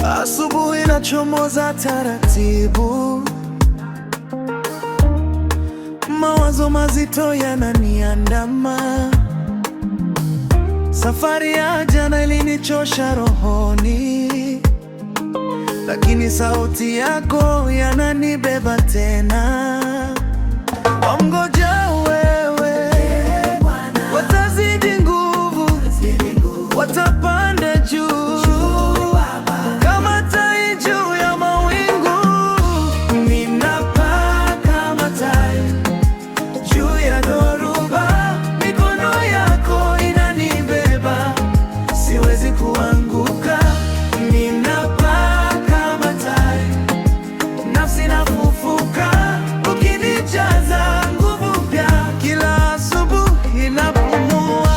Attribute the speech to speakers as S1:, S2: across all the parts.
S1: Asubuhi inachomoza taratibu, mawazo mazito yananiandama. Safari ya jana ilinichosha rohoni, lakini sauti yako yananibeba tena. Wamngoja wewe, watazidi nguvu, watapanda juu kama tai juu ya mawingu. Ninapaa kama tai juu ya dhoruba, mikono yako inanibeba, siwezi kuanguka. Ninapaa kama tai, nafsi inafufuka, ukinijaza nguvu mpya kila asubuhi napumua.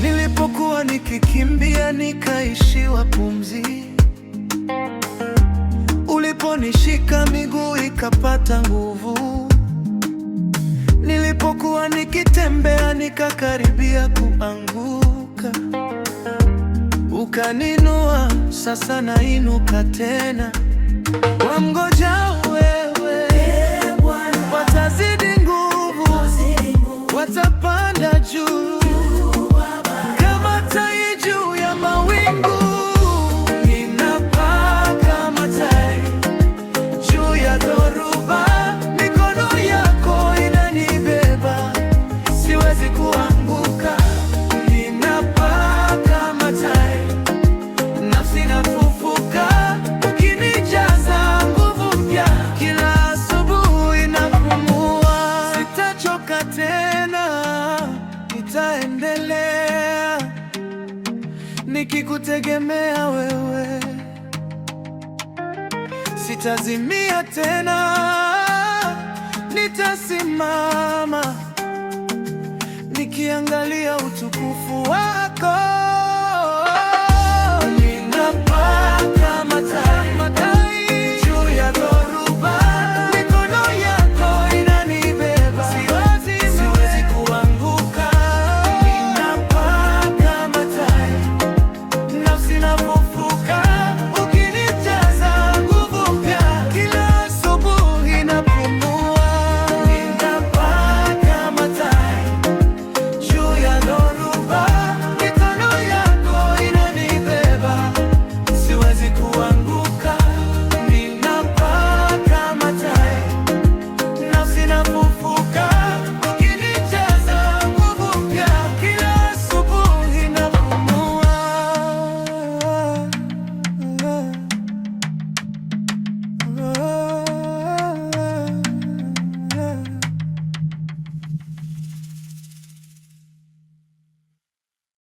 S1: Nilipokuwa nikikimbia nikaishiwa pumzi, uliponishika miguu ikapata nguvu. Nilipokuwa nikitembea nikakaribia kuanguka, ukaninua, sasa nainuka tena. Wamngoja wewe, watazidi nguvu, watapanda juu kama tai juu ya mawingu. Ninapaa kama tai juu ya dhoruba, mikono yako inanibeba, siwezi kuanguka. Ninapaa kama tai, nafsi inafufuka, ukinijaza nguvu mpya kila asubuhi napumua. Sitachoka tena, nitaendelea nikikutegemea wewe. Sitazimia tena, nitasimama nikiangalia utukufu wako.